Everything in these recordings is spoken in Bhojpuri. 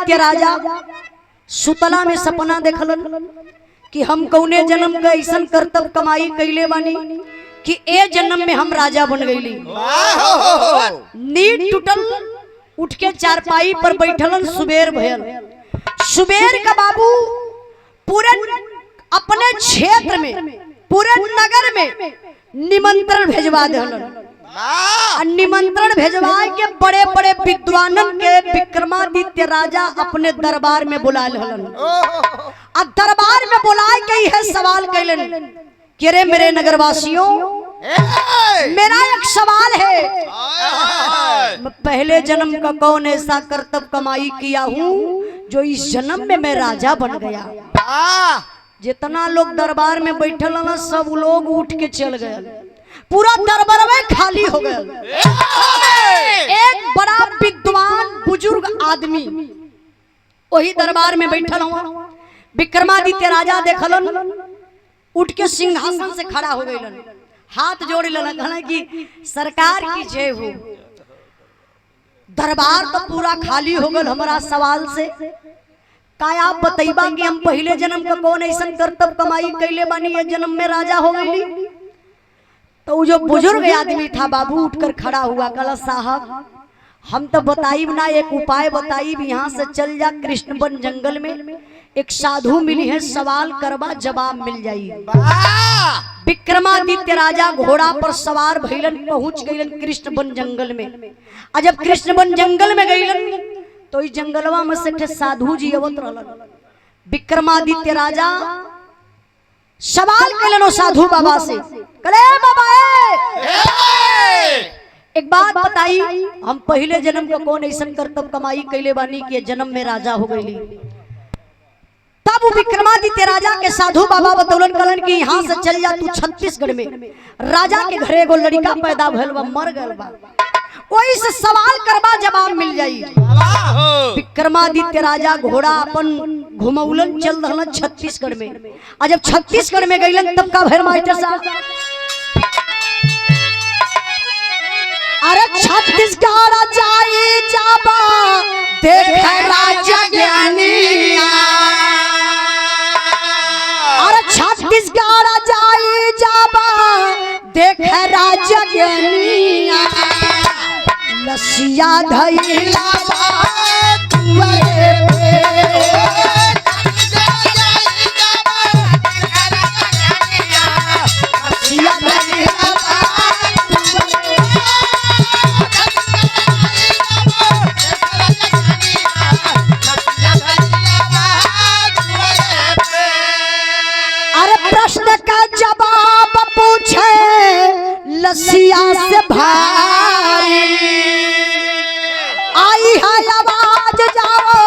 विक्रमादित्य राजा सुतला में सपना देखलन कि हम कौने जन्म का ऐसा कर्तव्य कमाई कैले बानी कि ए जन्म में हम राजा बन गईली। नींद टूटल, उठ के चारपाई पर बैठलन, सुबेर भयल। सुबेर का बाबू पूरे अपने क्षेत्र में, पूरे नगर में निमंत्रण भेजवा देलन। निमंत्रण भेजवा के बड़े बड़े विद्वानन के विक्रमादित्य राजा अपने दरबार में बुला लेलन। अब दरबार में बुलाए के यह सवाल कैलन कि रे मेरे नगरवासियों, मेरा एक सवाल है। मैं पहले जन्म का कौन ऐसा कर्तव्य कमाई किया हूँ जो इस जन्म में मैं राजा बन गया। जितना लोग दरबार में बैठल ना सब लोग उठ के चल गए, पूरा दरबार में खाली हो गया। एक बड़ा विद्वान बुजुर्ग आदमी वही दरबार में बैठल हुआ। विक्रमादित्य राजा देखलन, उठ के सिंहासन से खड़ा हो गए, हाथ जोड़ लेना कि सरकार की जय हो। दरबार तो पूरा खाली हो गया हमारा सवाल से। का आप बतैबा कि हम पहले जन्म का कौन ऐसा कर्तव्य कमाई कैले बानी ये जन्म में राजा हो गई। तो वो जो बुजुर्ग आदमी था बाबू उठकर खड़ा हुआ, कहला साहब हम तो बताइब ना, एक उपाय बताइब। यहाँ से चल जा कृष्णवन जंगल में, एक साधु मिली है, सवाल करवा जवाब मिल जाई। विक्रमादित्य राजा घोड़ा पर सवार भइलन, पहुंच गइलन कृष्णवन जंगल में। और जब कृष्णवन जंगल में गइलन तो इस जंगलवा में से साधु जी अवत रहलन। विक्रमादित्य राजा सवाल कैलन साधु बाबा से, कले बाबा एक बात बताई, हम पहले जन्म का कौन ऐसा कर्तव्य कमाई कैले बानी कि जन्म में राजा हो गई। तब विक्रमादित्य राजा के साधु बाबा बतौलन कलन कि यहाँ से चल जा तू छत्तीसगढ़ में, राजा के घरे एगो लड़का पैदा भइल बा, मर गइल बा, वही से सवाल करवा जवाब मिल जाई। विक्रमादित्य राजा घोड़ा अपन घुमौलन चल रहा छत्तीसगढ़ में। और जब छत्तीसगढ़ में गइलन तब का भैर मास्टर साहब, अरे छत्तीसगढ़ जाए जाबा देख राजा ज्ञानिया, अरे छत्तीसगढ़ जाए जाबा देख राजा ज्ञानिया, लसिया धैला लसिया से भाई आई है आवाज जाओ,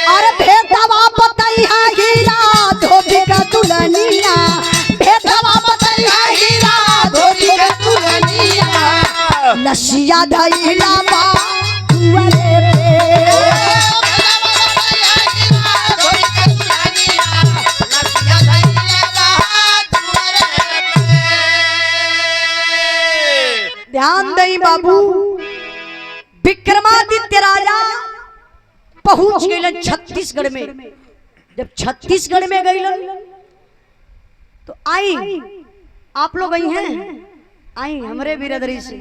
अरे भेदवा बतैया हीरा धोबी का दुल्हनिया, भेदवा बतैया हीरा धोबी का दुल्हनिया, लसिया धैला बा ध्यान दई बाबू। विक्रमादित्य राजा पहुंच गए छत्तीसगढ़ में। जब छत्तीसगढ़ में गए तो आई, आप लोग आई हैं, आई हमारे बिरादरी से,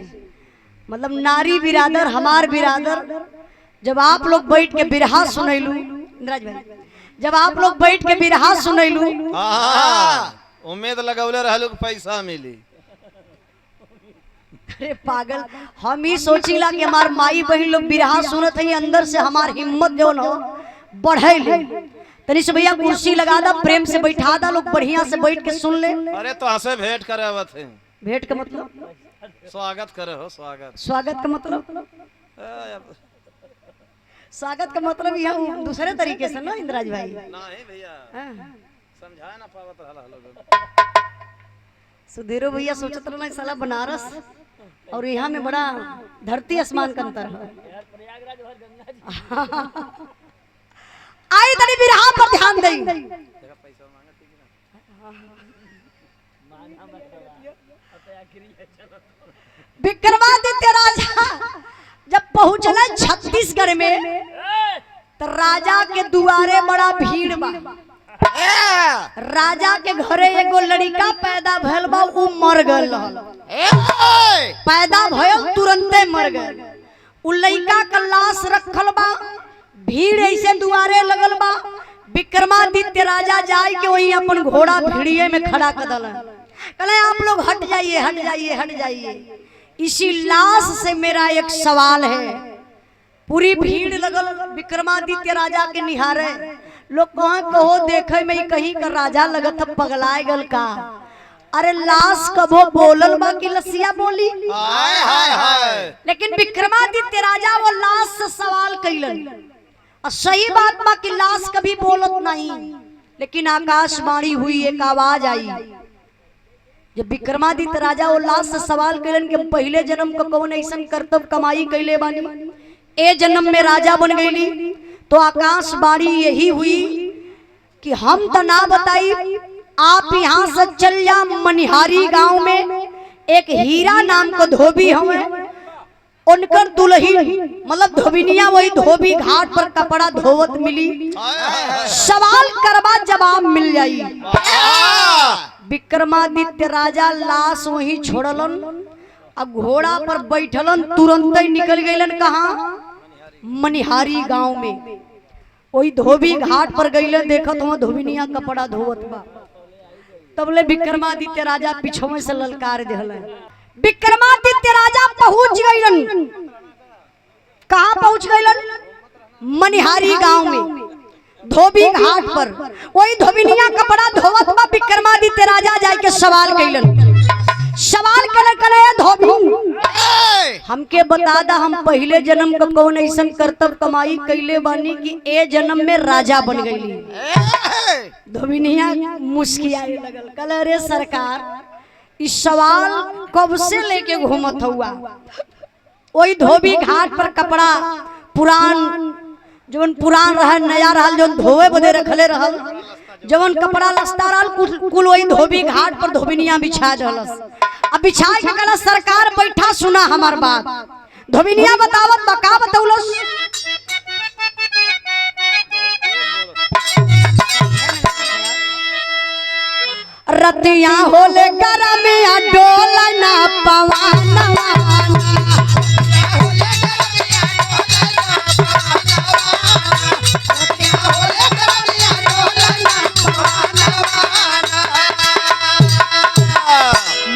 मतलब नारी बिरादर, हमार बिरादर। जब आप लोग बैठ के बिरहा सुनैलू इंद्राज भाई, जब आप लोग बैठ के बिरहा सुनैलू, उम्मीद लगौले रहलू पैसा मिली। अरे पागल, हम ही सोचीला कि हमार माई बहन लोग बिरहा सुनत है, अंदर से हमार हिम्मत जो न बढ़े ले। तनी से भैया कुर्सी लगा दा, प्रेम से बैठा दा, लोग बढ़िया से बैठ के सुन ले। अरे तो हंसे भेंट करे आवत है। भेंट का मतलब स्वागत करे हो, स्वागत। स्वागत का मतलब, स्वागत का मतलब यहाँ दूसरे तरीके से ना इंद्राज भाई। नहीं भैया समझा ना पावत रहला। सुधीरो भैया सोचत रहना साला बनारस और यहाँ में बड़ा धरती आसमान का अंतर है। आई तनी बिरहा पर ध्यान दई। विक्रमादित्य राजा जब पहुंचला छत्तीसगढ़ में तो राजा के दुआरे बड़ा भीड़ बा। राजा के घरे एगो लड़का पैदा भयल बा, उ मर गल रहल। पैदा भयल तुरंते मर गल। उ लड़का का लाश रखल बा, भीड़ ऐसे दुआरे लगल बा। विक्रमादित्य राजा जाय के वही अपन घोड़ा भीड़िए में खड़ा कर दल। कहले आप लोग हट जाइए, हट जाइए, हट जाइए। इसी लाश से मेरा एक सवाल है। पूरी भीड़ लगल विक्रमादित्य राजा के निहारे। लोग कहो देखे में कहीं का राजा लगत पगलाए गल का। अरे लाश कबो बोलल बा कि लसिया बोली। लेकिन विक्रमादित्य राजा वो लाश से सवाल कैलन। और सही बात बा कि लाश कभी बोलत नहीं, लेकिन आकाशवाणी हुई, एक आवाज आई। जब विक्रमादित्य राजा वो लाश से सवाल कैलन कि पहले जन्म को कौन ऐसा कर्तव्य कमाई कैले बानी, ए जन्म में राजा बन गईली, तो आकाशवाणी यही हुई कि हम तो ना बताई, आप यहाँ से चल जा। मनिहारी गांव में एक हीरा नाम को धोबी हमें, उनकर दुल्हन मतलब धोबिनिया वही धोबी घाट पर कपड़ा धोवत मिली। सवाल करवा जवाब मिल जाई। विक्रमादित्य राजा लाश वही छोड़लन, अब घोड़ा पर बैठलन, तुरंत ही निकल गईलन कहाँ, मनिहारी गांव में। वही धोबी घाट पर गईले, देखत हुआ धोबिनिया कपड़ा धोवत बा। तबले विक्रमादित्य राजा पिछवे से ललकार दिहल। विक्रमादित्य राजा पहुंच गईलन, कहाँ पहुंच गईलन, मनिहारी गांव में धोबी घाट पर। वही धोबिनिया कपड़ा धोवत बा। विक्रमादित्य राजा जाके सवाल कैलन। सवाल करे धोबी हमके बता दा, हम पहले जन्म का कौन ऐसा कर्तव्य कमाई कैले बानी कि ए जन्म में राजा बन गईली। धोबिनिया मुस्कियाए लगल, कल अरे सरकार इस सवाल कब से लेके घूमत हुआ। वही धोबी घाट पर कपड़ा पुरान जवन पुरान रहल, नया रहल, जवन धोवे बदे रखले रहल, जवन कपड़ा लस्ता रहल, कुल वही धोबी घाट पर धोबिनिया बिछा दलस। अब बिछाए के कहला सरकार बैठा सुना हमार बात। धोबिनिया बतावत बका बतौलस। रतिया होले गरमिया डोला ना पवाना,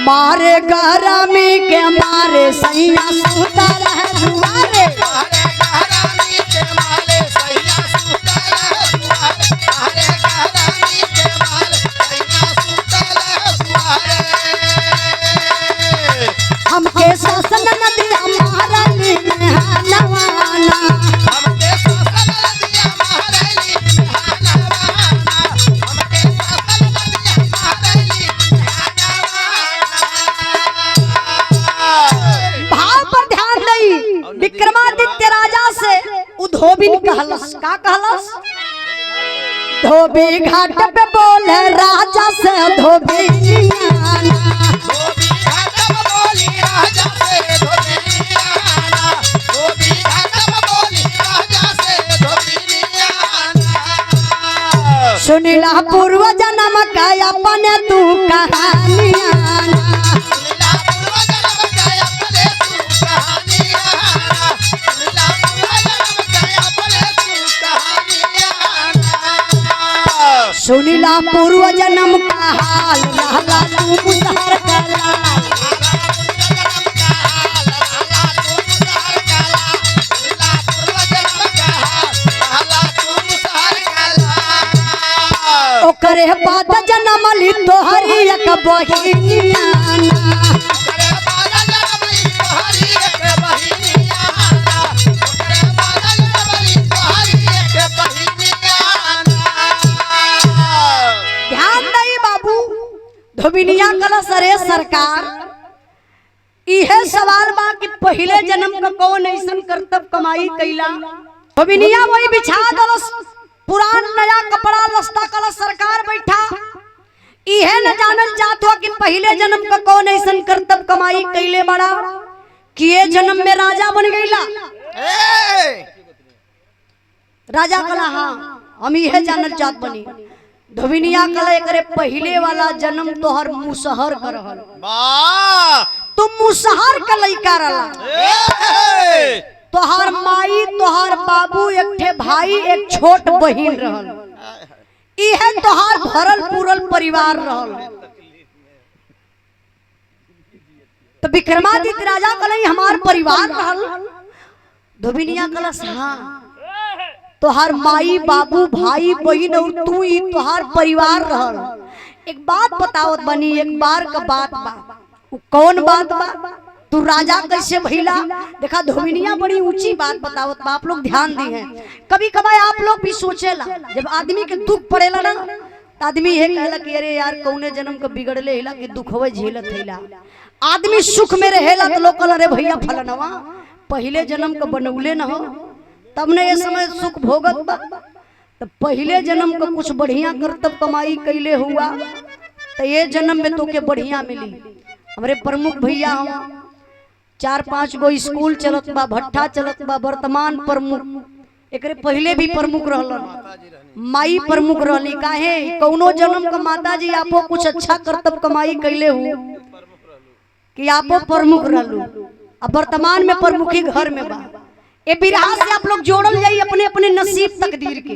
मारे गरमी के मारे सैया सुतल है दुआरे। हमके शासन नदी हमारा नवाना, विक्रमादित्य राजा से उ धोबी कहलस। का कहलस, धोबी घाट पे बोले राजा से धोबी सुनिला पूर्व जन्म का अपने तू कहानियां। सुनिला पूर्व जन्म का हाल, रहला तू मुसहर कला। ओकरे बाद जन्म ली तोहरी एक बहिनिया। धोबिनिया कलस अरे सरकार इहे सवाल बा कि पहले जन्म का कौन ऐसा कर्तव्य कमाई कैला। धोबिनिया वही बिछा दलस, पुरान नया कपड़ा लस्ता कलस। सरकार बैठा इहे न जानल जात हो कि पहले जन्म का कौन ऐसन करतब कमाई कैले बड़ा कि ये जन्म में राजा बन गईला। राजा कला हाँ हम इहे जानल जात बनी। धोबिनिया कला करे पहले वाला जन्म तोहर मुसहर कर रहल। तुम मुसहर का लइका रला। तोहर माई तोहर बाबू एक ठे भाई एक छोट बहिन रहल। इहे तोहार भरल पूरल परिवार रहल। तो विक्रमादित्य राजा कलई हमार परिवार रहल। धोबिनिया कलश हाँ तोहार माई बाबू भाई बहिन और तू ही तोहार परिवार रहल। एक बात बताओ बनी, एक बार का बात बा। कौन बात बा? तू राजा कैसे भइला? देखा धोबिनिया बड़ी ऊंची बात बतावत बा, आप लोग ध्यान दी हैं। कभी कभार आप लोग भी सोचेला जब आदमी के दुख पड़ेला ना तो आदमी ये कहला कि अरे यार कौने जन्म के बिगड़ले हिला कि दुख होवे झेलत हिला। आदमी सुख में रहेला तो लोग कहला अरे भैया फलनवा पहले जन्म के बनौले न हो तब ने ये समय सुख भोगत बा। तो पहले जन्म का कुछ बढ़िया करतब कमाई कैले हुआ तो ये जन्म में तो के बढ़िया मिली। हमारे प्रमुख भैया हम 4-5 गो स्कूल चलत बा, भट्ठा चलत बा, वर्तमान प्रमुख एकरे पहले भी प्रमुख रहलन। माई प्रमुख रहली काहे कौनो जन्म का माता जी आपो कुछ अच्छा करतब कमाई कैले हो कि आपो प्रमुख रहलू। अब वर्तमान में प्रमुखी घर में बा। ए बिरहा से आप लोग जोड़ल जाई अपने अपने नसीब तकदीर के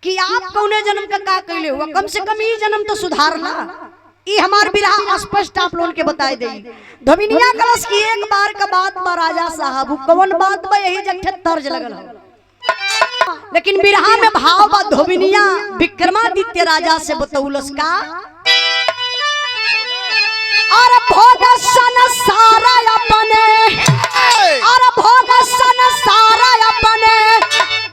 कि आप कौने जन्म का कैले हुआ। कम से कम ये जन्म तो सुधारला। ये हमार बिरहा स्पष्ट आप लोगों के बताए दे। धोबिनिया कलश की एक बार का बात बा राजा साहब कौन बात बा यही जगह तर्ज लगल हो। लेकिन बिरहा में भाव बा। धोबिनिया विक्रमादित्य राजा से बतौलस का और भोग सन सारा अपने और भोग सन सारा अपने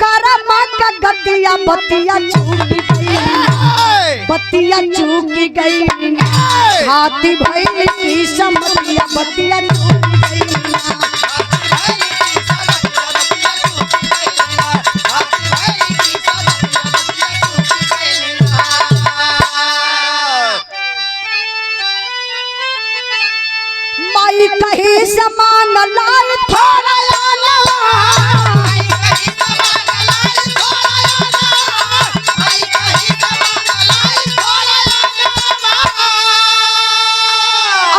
करम का गतिया बतिया चूकी गई बतिया चूकी गई हाथी भइल की समतिया बतिया चूकी गई। माई कहीं समान लाई थोड़ा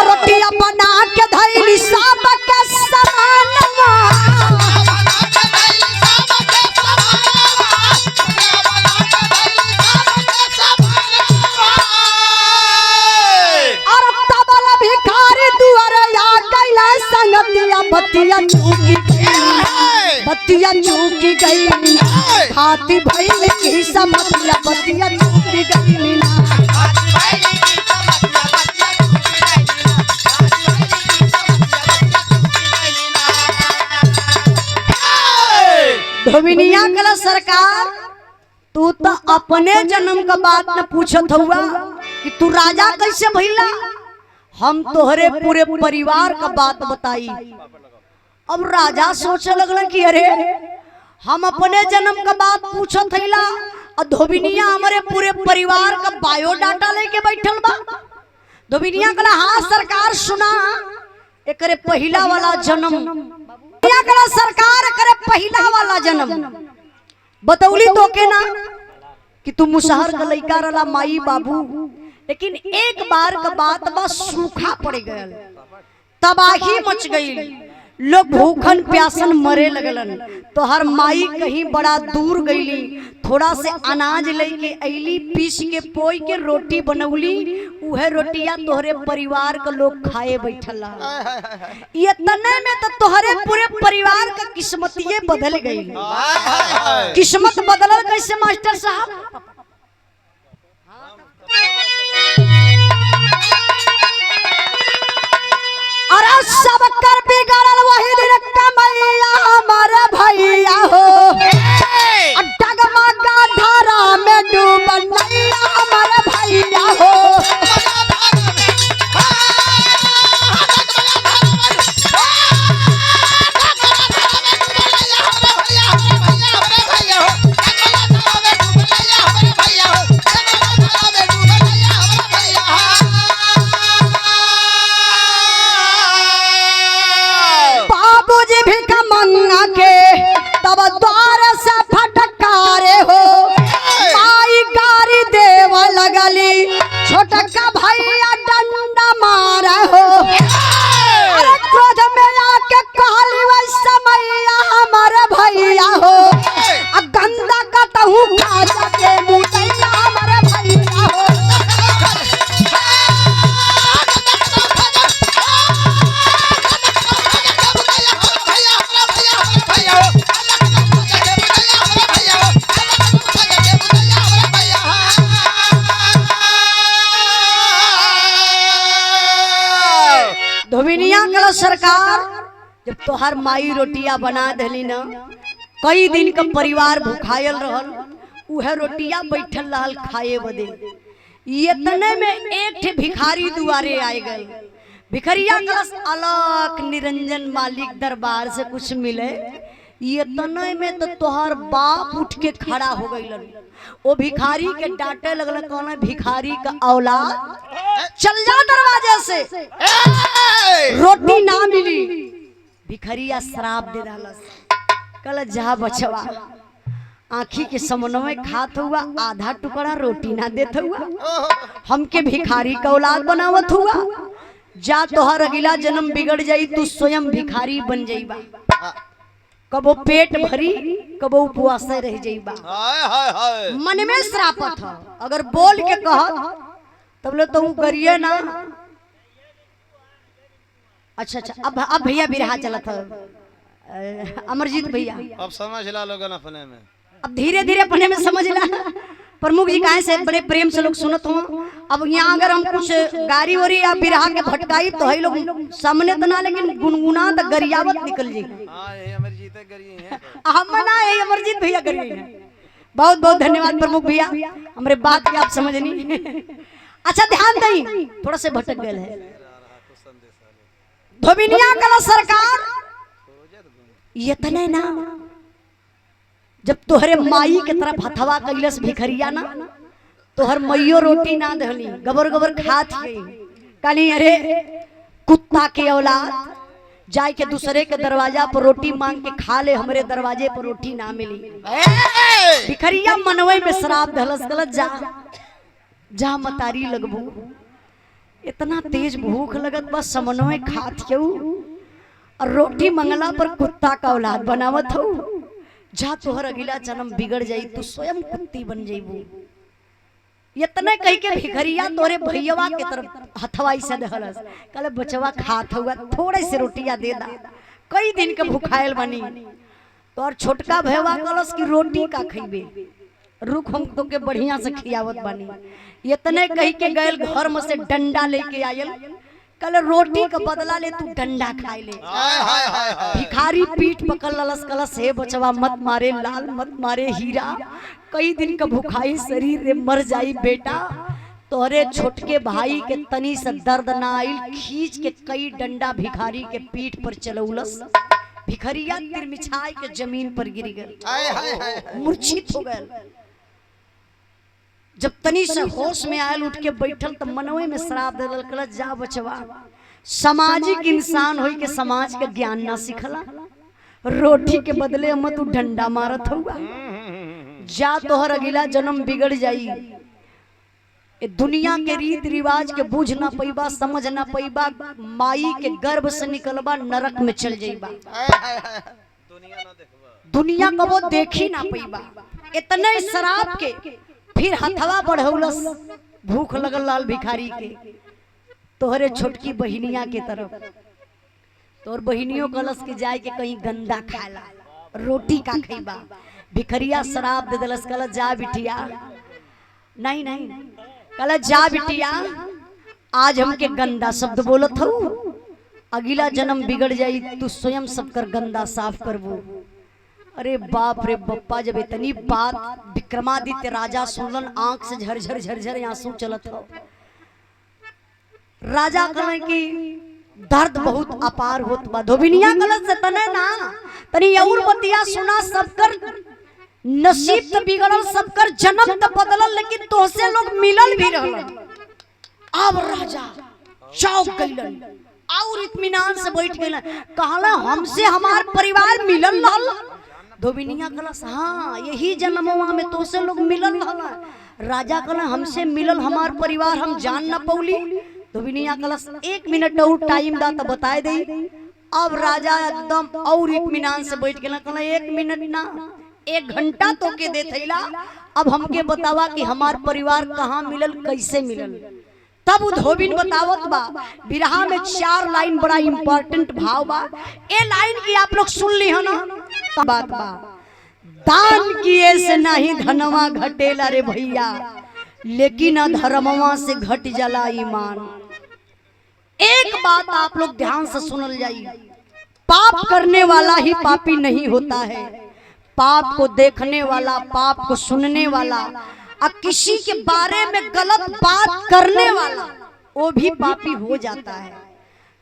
रोटिया बना के धैली सब के समानवा और तबल भिखारी दुआरे आ गइला संगतिया बतिया चूकी गई बतिया चूकी गई हाथी भइल की समतिया बतिया चूकी गई ना। धोबिनिया कला सरकार तू तो अपने जन्म का बात न पूछत हुआ कि तू राजा कैसे भइला। हम तोहरे पूरे परिवार का बात बताई। अब राजा सोचे लगल कि अरे हम अपने जन्म का बात पूछत हईला और धोबिनिया हमारे पूरे परिवार का बायोडाटा लेके बैठल बा। धोबिनिया कला हाँ सरकार सुना एकरे पहला वाला जन्म कला सरकार करे पहला वाला जन्म बतौली तो के ना कि तू मुसहर का लइका रला माई बाबू। लेकिन एक बार का बात बस सूखा पड़ गया तबाही मच गई लोग भूखन प्यासन मरे लगलन। तो हर माई कहीं बड़ा दूर गईली थोड़ा से अनाज लेके अली पीस के पोई के रोटी बनौली उहे रोटिया तोहरे परिवार का लोग खाए बैठला। ये तने में तो तोहरे पूरे परिवार का किस्मतिये बदल गई। किस्मत बदलल कैसे मास्टर साहब? अरे सब कर बिगड़ल वही दिन कमैया हमारे भैया हो डगमगा धारा में डूबल नैया हमारे भैया हो। धोबिनिया कल सरकार जब तोहर माई रोटिया बना दिली ना, कई दिन का परिवार भूखायल रहल, उहे रोटिया बैठल रहल खाए बदे। इतने में एक ठे भिखारी दुआरे आए गल। भिखरिया कलश अलग निरंजन मालिक दरबार से कुछ मिले। इतने में तो तोहर बाप उठ के खड़ा हो गई। वो भिखारी के डांटे लगल, कौन भिखारी का औलाद चल जा दरवाजे से, रोटी ना मिली। भिखरिया श्राप दे डालस, कल जा बचवा, आँखी के समन्वय खात हुआ, आधा टुकड़ा रोटी ना देत हुआ, हमके भिखारी का औलाद बनावत हुआ। जा तोहर अगला जन्म बिगड़ जाई, तू स्वयं भिखारी बन जाइबा। कबो पेट भरी, कबो उपवास रह जाइबा। मन में श्रापत है, अगर बोल के कह तब ले तो करिए ना। अच्छा अच्छा, अब भैया बिरहा चलत है अमरजीत भैया, अब समझ ला लोगन अपने में, अब धीरे धीरे अपने में समझ ला। प्रमुख जी काहे से बड़े प्रेम से लोग सुनत हो। अब यहाँ अगर हम कुछ गारी वारी या बिरहा के भटकाई तो है लोग सामने तो ना, लेकिन गुनगुना तो गरियावत निकल जी। हां ये अमरजीत करी है, हम ना ये अमरजीत भैया करी है। बहुत बहुत धन्यवाद प्रमुख भैया, हमारे बात के आप समझनी। अच्छा ध्यान दई, थोड़ा से भटक गए है। धोबिनिया कला सरकार इतने ना, जब तोहरे माई के तरफ हथवा कैलस भिखरिया ना, तोहर मैयो रोटी ना दहली, गबर गबर खात गई। कहली अरे कुत्ता के औलाद, जाए के दूसरे के दरवाजा पर रोटी मांग के खा ले, हमरे दरवाजे पर रोटी ना मिली। भिखरिया मनवे में श्राप धलस, गलत जा जा मतारी लगबू, इतना तेज भूख लगत बस समन्वय खात क्यों, और रोटी मंगला पर कुत्ता का औलाद बनावत हो। जा तोहर अगला जन्म बिगड़ जाई, तू स्वयं कुत्ती बन जाइबू। इतने कह के भिखरिया तोरे भैया के तरफ हथवाई से दहलस, कल बचवा खात हुआ, थोड़े से रोटियां दे दा, कई दिन के भूखायल बनी। तो और छोटका भैया कलस की रोटी का खइबे, रुक हम तो के बढ़िया से खियावत बानी। इतने कह के गयल घर में से डंडा लेके आयल, कल रोटी का बदला ले तू डंडा खाए ले। भिखारी पीठ पकड़ ललस, कलस हे बचवा मत मारे लाल, मत मारे हीरा, कई दिन का भूखाई शरीर रे मर जाई बेटा। तोरे छोटके भाई के तनी से दर्द ना आइल, खींच के कई डंडा भिखारी के पीठ पर चलौलस। भिखरिया तिरमिछाई के जमीन पर गिर गए, मूर्छित हो गए। जब तनी से होश में आयल, उठ के बैठल तो मनवे में श्राप दे दल, जा बचवा, सामाजिक इंसान होई के समाज के ज्ञान ना सिखला, रोटी के बदले हम तू डंडा मारत हुआ। जा तोहर अगला जन्म बिगड़ जाई, ए दुनिया के रीत रिवाज के बुझ ना पैबा, समझ ना पैबा, माई के गर्भ से निकलबा नरक में चल जाइबा, दुनिया कबो देखी ना पैबा। इतने शराब के फिर हथवा बढ़ौलस, भूख लगल लाल भिखारी के, तोहरे छोटकी बहिनिया के तरफ। तोर बहिनियों कलस के जाए के कहीं गंदा खाला, रोटी का खइबा। भिखरिया शराब दे दलस, कल जा बिटिया, नहीं नहीं, कल जा बिटिया, आज हमके गंदा शब्द बोलत हो, अगला जन्म बिगड़ जाई, तू स्वयं सबकर गंदा साफ करबो। अरे बाप रे बप्पा, जब इतनी बात विक्रमादित्य राजा सुनलन, आंख से झरझर झरझर आंसू चलत हो। राजा कहले कि दर्द बहुत अपार होत बा। धोबिनिया कलश से तने ना, तनी और बतिया सुना, सबकर नसीब तो बिगड़ल, सबकर जन्म तो बदलल, लेकिन तोहसे लोग मिलल भी रहलन। अब राजा चौंक गइलन और इत्मीनान से बैठ गइलन, कहला हमसे हमार परिवार मिलल रहल। धोबिनिया कलश हाँ, यही जन्मवा में तो से लोग मिलल रहल। राजा कहला हमसे मिलल हमार परिवार, हम जान ना पौली। धोबिनिया कलश 1 मिनट और टाइम दा तो बताए दे। अब राजा एकदम और इत्मीनान से बैठ गया, कहला 1 मिनट ना 1 घंटा तो के दे थैला, अब हमके बतावा कि हमार परिवार कहाँ मिलल, कैसे मिलल। तब धोबिन बतावत बा, बिरहा में 4 लाइन बड़ा इंपॉर्टेंट भाव बा, ए लाइन की आप लोग सुन ली है ना। बात बा, दान किए से नहीं धनवा घटेला रे भैया, लेकिन अधर्मवा से घट जाला ईमान। एक बात आप लोग ध्यान से सुनल जाइए। पाप करने वाला ही पापी नहीं होता है, पाप को देखने वाला, पाप को सुनने वाला और किसी के बारे में गलत बात करने वाला वो भी पापी हो जाता है।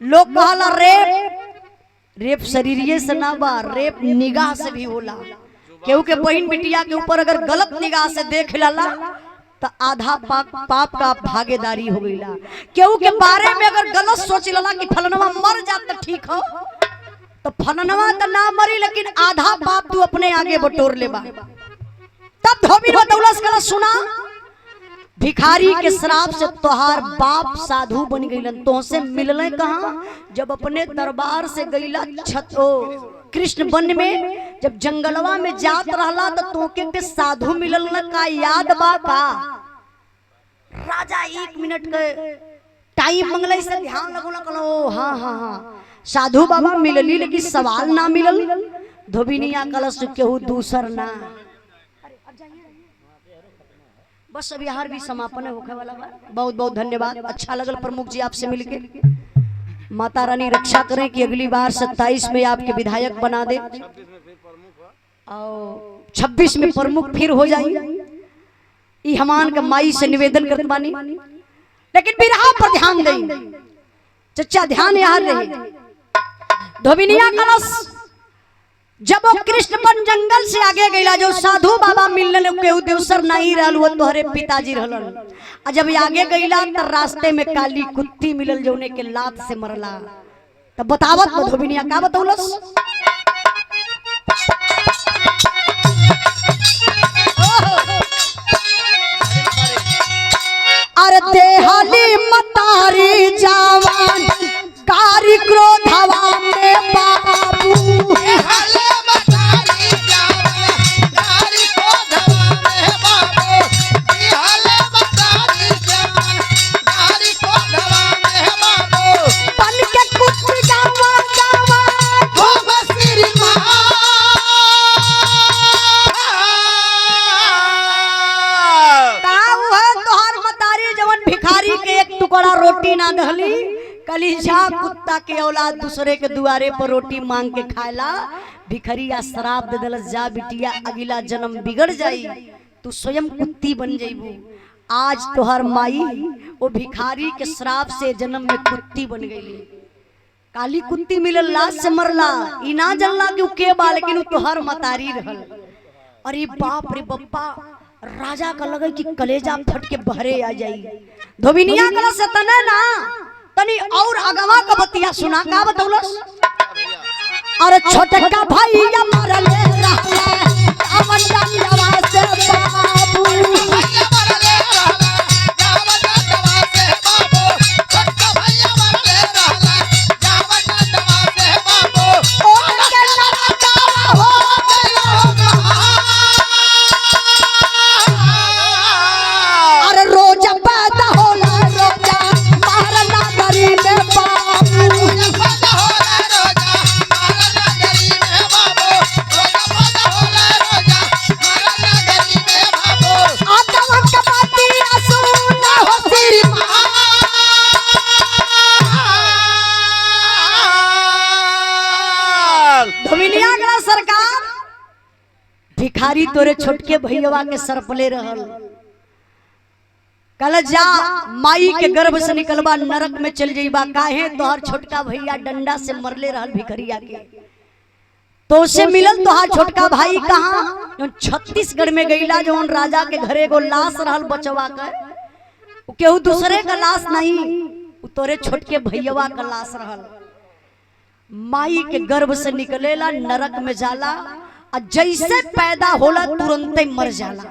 लोग कहला रेप शरीरिये से ना बा, रेप निगाह से भी होला। केहू के बहन बिटिया के ऊपर अगर गलत निगाह से देख लाला तो आधा पाप का भागीदारी हो गईला। केहू के बारे में अगर गलत सोच लला कि फलनवा मर जात तो ठीक हो, तो फलनवा तो ना मरी लेकिन आधा पाप तू अपने आगे बटोर ले बा। तब धोबी बतौलस कला सुना, भिखारी के श्राप से तोहार बाप साधु बन गईलन। तोहसे मिलले कहाँ? जब अपने दरबार से गईला कृष्ण वन में, जब जंगलवा में जात रहला तो तोके के साधु मिलल न का याद बा का? राजा 1 मिनट के टाइम मंगले से ध्यान लगोला कलो। हाँ हाँ हाँ साधु बाबा मिलली लेकिन सवाल ना मिलल। धोबिनिया कलश केहू दूसर ना। बस अब यार भी समापन होने वाला बा। बहुत बहुत धन्यवाद। अच्छा लगल प्रमुख जी आपसे मिलके। माता रानी रक्षा करें कि अगली बार 27 में आपके विधायक बना दे और 26 में प्रमुख फिर हो जाए। हमान का माई से निवेदन करते बानी, लेकिन बिरहा पर ध्यान दें चचा, ध्यान यहाँ रहे। धोबिनिया कलश जब वो कृष्णपन जंगल से आगे गईला, जो साधु बाबा मिलने केहू देवसर नहीं रहल, वो तोहरे पिताजी रहलन। आ जब आगे गईला तो रास्ते में काली कुत्ती मिलल जौने के लात से मरला। तब बतावत धोबिनिया का बतौलस? अरे देहली मतारी जवान कारी क्रोधवा में बाबू, रोटी ना दहली। कलीजा कुत्ता के औलाद दूसरे के दुआरे पर रोटी मांग के खायला। भिखरिया शराब दे दलस, जा बिटिया अगला जन्म बिगड़ जाई, तू स्वयं कुत्ती बन जाइबू। आज तोहर माई वो भिखारी के श्राप से जन्म में कुत्ती बन गई। काली कुत्ती मिलल, लाश से मरला। ई ना जानला कि के बा, लेकिन वो तोहर मतारी रहल। अरे बाप रे बप्पा, राजा का लगे कि कलेजा फट के बहरे आ जाई। धोबिनिया कला से तने ना तनी और अगवा का बतिया सुना का बतौलस? अरे छोटका भैया मरले रहला अमन जंगवा से बाबू, भैया मरले रहला जावन जंगवा से बाबू, छोटका भैया मरले रहला जावन जंगवा से बाबू। ओ के लड़का हो गयो अरे रोज पैदा होला, रोजा मारना गरी में बाबू, रोज पैदा होला रोजा मारना गरी में बाबू, रोज पैदा होला रोजा मारना गरी में बाबू। आदम का बाती सुना हो तेरी मां। धोबिनिया का सरकार भिखारी तोरे छोटके भैया के सरपले रहल। कल जा माई के गर्भ से निकलबा नरक में चल जाइबा। काहे? तोहर छोटका भैया डंडा से मरले रहल भिखरिया के। तो से मिलल तोहार छोटका भाई कहाँ? जो छत्तीसगढ़ में गईला, जो राजा के घरे एगो लाश रहल बचवा के, केहू दूसरे का लाश नहीं, तोरे छोटके भैया का लाश रहल। माई के गर्भ से निकलेला, नरक में जाला, और जैसे पैदा होला तुरंते मर जाला।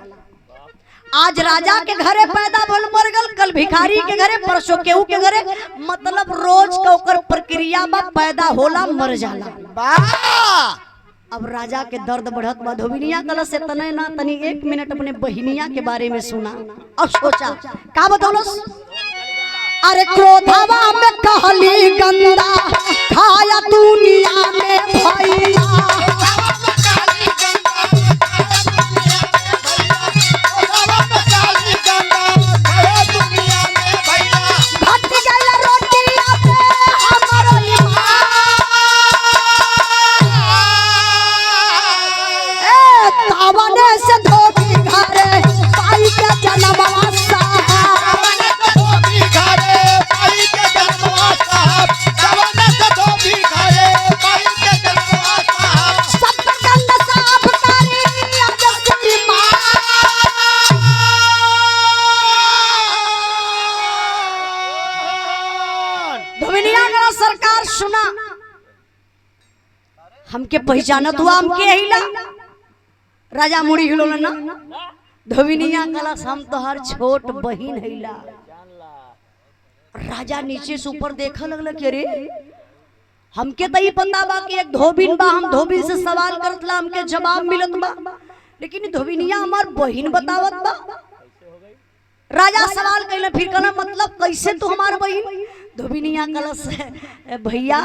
आज राजा के घरे पैदा भल मर गल, कल भिखारी के घरे, परसों केहू के घरे। मतलब रोज का ओकर प्रक्रिया बा, पैदा होला मर जाला। अब राजा के दर्द बढ़त बा। धोबिनिया कला से तने ना तनी 1 मिनट अपने बहिनिया के बारे में सुना और सोचा का बतौलस? अरे क्रोधवा में कहली गंदा खाया दुनिया में भैया, घट गया रोटिया पे धोबिनिया का सरकार सुना, हमके पहचानत हुआ, हमके हिला। राजा मुड़ी हिलो ना। धोबिनिया कला हम तो हर छोट बहिन हिला। राजा नीचे से ऊपर देखा लगल कि अरे हमके तो ये पता बा कि एक धोबिन बा, हम धोबिन से सवाल करतला, हमके जवाब मिलत बा, लेकिन धोबिनिया हमार बहिन बतावत बा। राजा सवाल कैले, फिर कहना मतलब कैसे तू हमार बहिन? धोबिनिया कलस भैया,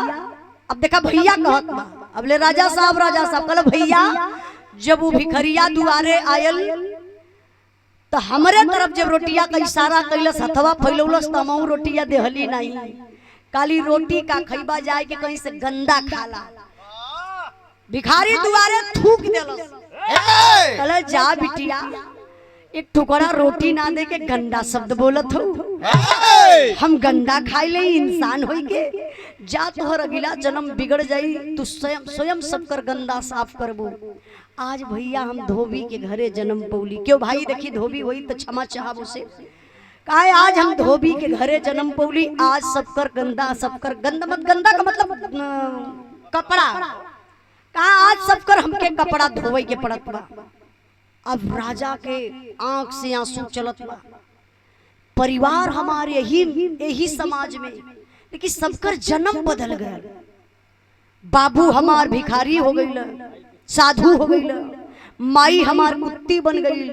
अब देखा भैया कहत बा। अब ले राजा साहब कहला भैया जब वो भिखरिया दुआरे आयल तो हमरे तरफ जब रोटिया का इशारा कैलस, हथवा फैलौलस, तो हमहू रोटिया देहली नहीं। काली रोटी का खैबा जाए के कहीं से गंदा खाला। भिखारी दुआरे थूक देलस, कहला जा बिटिया एक टुकड़ा रोटी ना दे के गंदा शब्द बोलत हो, हम गंदा खाई ले इंसान होई के, जा तोहर अगला जन्म बिगड़ जाई, तू स्वयं सबकर गंदा साफ करबू। आज भैया हम धोबी के घरे जन्म पौली, क्यों भाई देखी धोबी हुई तो क्षमा चाहब उसे, काहे आज हम धोबी के घरे जन्म पौली, आज सबकर गंदा, सबकर गंदा का मतलब कपड़ा, कहा आज सबकर हमके कपड़ा धोवे के पड़त बा। अब राजा के आंख से आंसू चलत बा। परिवार हमारे यही समाज में, लेकिन सबकर जन्म बदल गया। बाबू हमार भिखारी हो गई, साधु हो गई, माई हमार कुत्ती बन गई,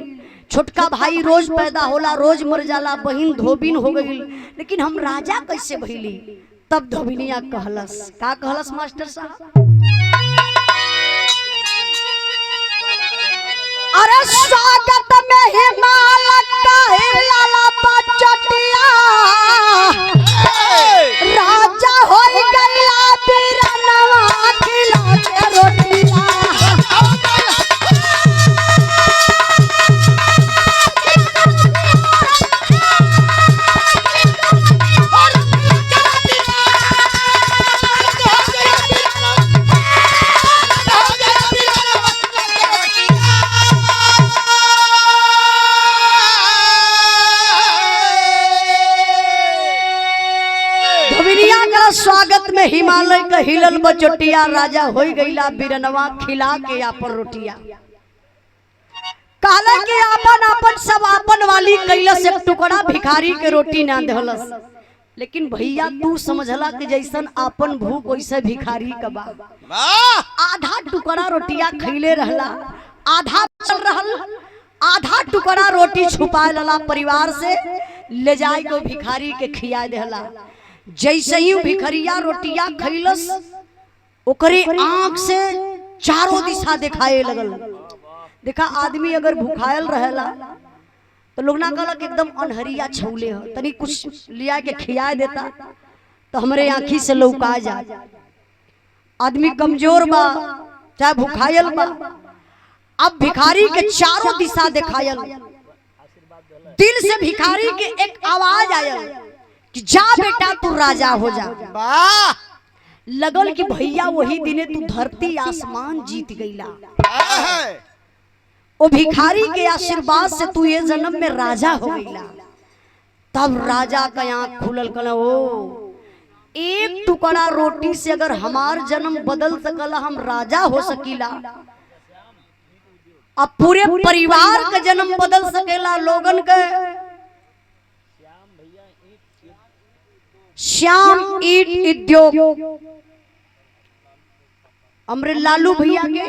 छोटका भाई रोज पैदा होला रोज मर जाला, बहिन धोबिन हो गई, लेकिन हम राजा कैसे भइली? तब धोबिनिया कहलस, का कहलस मास्टर साहब? अरे स्वागत में हिमाल का लाला बचटिया, राजा होई गईला बिरनवा खिला के रोटिया। स्वागत में हिमालय का हिलल बचोटिया, राजा हो गईला बिरनवा खिला के आपन रोटिया। कहला कि आपन आपन सब आपन वाली कैलस, एक टुकड़ा भिखारी के रोटी ना देहलस। लेकिन भैया तू समझला कि जैसन आपन भूख वैसे भिखारी का बा। आधा टुकड़ा रोटिया खैले रहला, आधा चल रहल, आधा टुकड़ा रोटी छुपा लला, परिवार से ले जाए को भिखारी के खिया देहला। जैसे ही भिखरिया रोटिया खैलस, ओकरे आंख से चारों दिशा दिखाए लगल। देखा आदमी अगर भूखायल रहेला तो लोग ना कहला कि एकदम अनहरिया छौले हो, तनी कुछ लिया के खिया देता तो हमरे आंखी से लौका जाए। आदमी कमजोर बा चाहे भूखायल बा, अब भिखारी के चारों दिशा दिखायल, दिल से भिखारी के एक आवाज आयल कि जा बेटा तू राजा हो जा। लगल कि भैया वही दिने तू धरती आसमान जीत गईला, ओ भिखारी के आशीर्वाद से तू ये जन्म में राजा हो गईला। तब राजा का आंख खुलल, कहला ओ एक टुकड़ा रोटी से अगर हमार जन्म बदल सकला, हम राजा हो सकीला, अब पूरे परिवार का जन्म बदल सकेला। लोगन के श्याम ईट उद्योग, अमरे लालू भैया के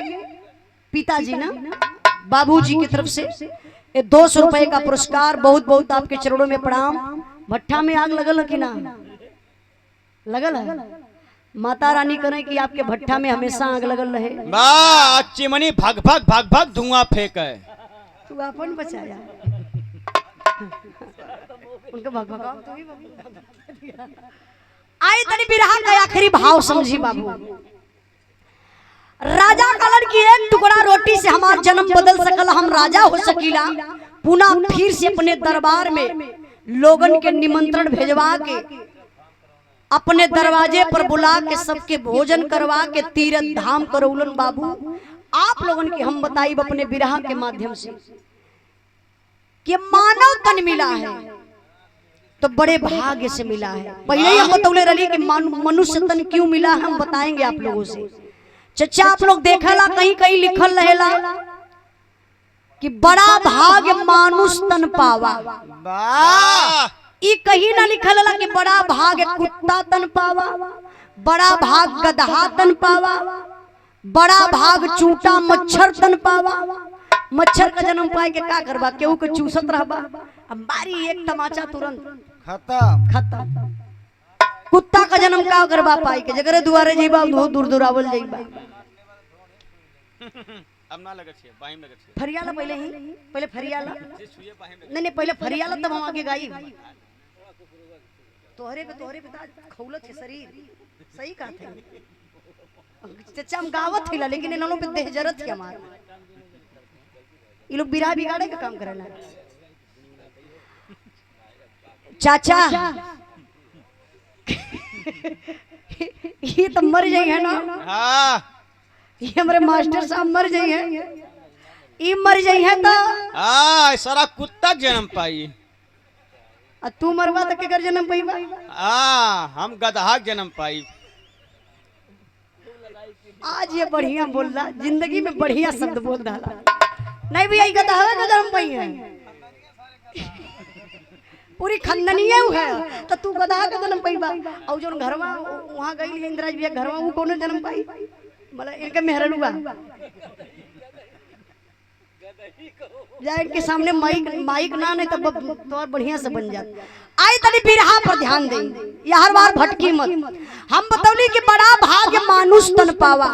पिताजी ना बाबूजी की तरफ से ये 200 रुपए का पुरस्कार, बहुत बहुत आपके चरणों में प्रणाम। भट्ठा में आग लगल है कि ना लगल है? माता रानी करे कि आपके भट्ठा में हमेशा आग लगल रहे। चिमनी भाग भाग भाग भाग धुआं फेंक है, तू अपन बचाया उनका भाग भाग तू ही आई तनी बिरहा का आखिरी भाव समझी बाबू। राजा कलन की एक टुकड़ा रोटी से हमार जन्म बदल सकल, हम राजा हो सकीला। पुनः फिर से अपने दरबार में लोगन के निमंत्रण भेजवा के अपने दरवाजे पर बुला के सबके भोजन करवा के तीर्थ धाम करौलन। बाबू आप लोगन के हम बताई अपने बिरहा के माध्यम से कि मानव तन मिला है तो बड़े भाग्य से मिला है। पहले ही हम बतौले रही कि मनुष्य तन क्यों मिला, हम बताएंगे आप लोगों से। चचा आप लोग देखला कहीं कहीं लिखल रहेला कि बड़ा भाग्य मानुष तन पावा, ई कहीं ना लिखल रहेला कि बड़ा भाग्य कुत्ता तन पावा, बड़ा भाग गधा तन पावा, बड़ा भाग चूटा मच्छर तन पावा। मच्छर का जन्म पाए के का करबा, केहू के चूसत रहबा, अब मारी एक तमाचा तुरंत खत्म। कुत्ता का जन्म का करबा पाई के जगरे दुआरे जइबा बहुत दूर दूर आवल जइबा। अब ना लगत छे बाहिम लगत छे फरियाला पहले फरियाला नहीं पहले फरियाला तब हम आगे गाई। तोहरे पे खौलत है शरीर, सही कहत है चचा हम गावत हिला, लेकिन इन्होंने पे देह जरत है हमार। ये लोग बिराह बिगाड़े का काम करेला। चाचा ये तो मर जाई है ना। हां ये हमारे मास्टर साहब मर जाई है, ये मर जाई है तो हां सारा कुत्ता जन्म पाई। आ तू मरवा तो केकर जन्म पाई बा? हां हम गधा जन्म पाई। आज ये बढ़िया बोल रहा, जिंदगी में बढ़िया शब्द बोल रहा। नहीं भैया गधा का जन्म पाई है, पूरी खंडनीय है तो तू गधा का जन्म पाई बा। और जो घरवा वहां गई है इंदिरा जी घरवा, वो कौन जन्म पाई? मतलब इनके मेहरलुआ जाए के सामने माइक ना नहीं तो बढ़िया से बन जात। आई तनी बिरहा पर ध्यान दे, या हर बार भटकी मत। हम बतौली कि बड़ा भाग्य मानुष तन पावा,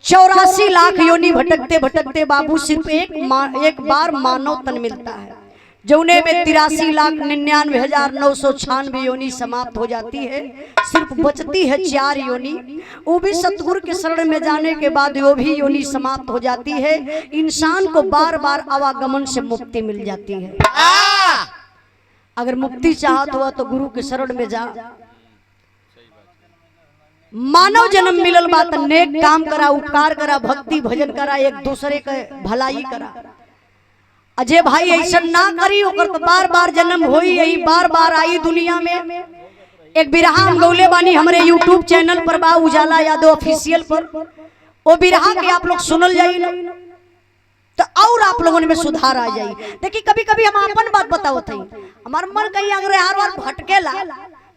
84 लाख योनि भटकते भटकते बाबू सिर्फ एक बार मानव तन मिलता है, जौने में 83,99,996 योनि समाप्त हो जाती है। सिर्फ बचती है 4 योनि, वो भी सतगुरु के शरण में जाने के बाद वो भी योनि समाप्त हो जाती है। इंसान को बार बार आवागमन से मुक्ति मिल जाती है। अगर मुक्ति चाहत हुआ तो गुरु के शरण में जा। मानव जन्म मिलल बात, नेक काम करा, उपकार करा, भक्ति भजन करा, एक दूसरे के भलाई करा। अजय भाई ऐसा ना करी, ओकर तो बार बार जन्म होई, यही बार बार आई दुनिया में। एक बिरहा हम गौले बानी हमारे YouTube चैनल पर बा, उजाला यादव ऑफिशियल पर। वो बिरहा के आप लोग सुनल जाई ना तो और आप लोगों में सुधार आ जाई। देखिए कभी कभी हम अपन बात बताओ थी, हमार मन कहीं अगर हर बार भटकेला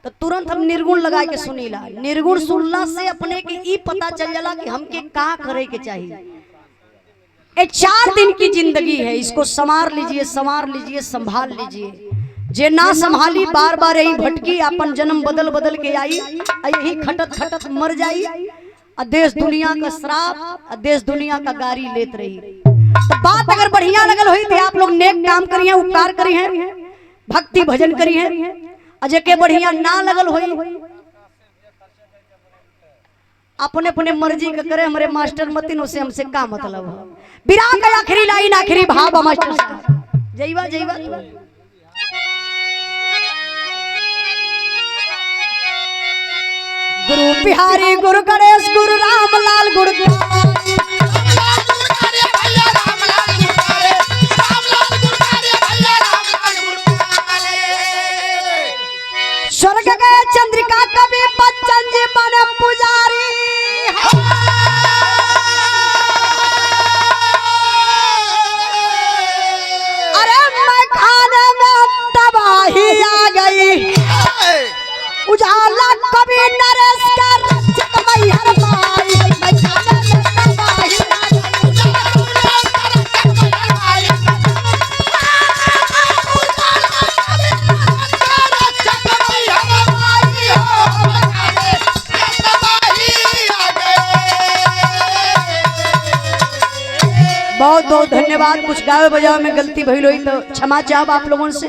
तो तुरंत हम निर्गुण लगा के सुनीला। निर्गुण सुनला से अपने के ई पता चल जाला कि हमके का करे के चाहिए। ये 4 दिन की जिंदगी है, इसको संभाल लीजिए, संभाल लीजिए। जे ना संभाली बार बार यही भटकी, अपन जन्म बदल बदल के आई, यही खटत खटत मर जाई। देश दुनिया का श्राप, देश दुनिया का गारी लेत रही। तो बात अगर बढ़िया लगल हुई तो आप लोग नेक काम करिए, उपकार करिए, भक्ति भजन करिए। अजय के बढ़िया ना लगल हुई अपने अपने मर्जी का करे। हमारे मास्टर मतिन उसे हमसे का मतलब है। बिरहा का आखिरी लाइन, आखिरी भाव मास्टर साहब। जयवा जयवा गुरु बिहारी, गुरु गणेश, गुरु रामलाल, गुरु स्वर्ग गए चंद्रिका कवि बच्चन जी बने पुजारी। अरे मैं खाने में तबाही आ गई, उजाला कवि नरेश का रक्षक मैहर माई। मैं खाने में तबाही आ गई, बहुत बहुत धन्यवाद। कुछ गावे बजावे में गलती भइल हुई तो क्षमा चाहब आप लोगों से।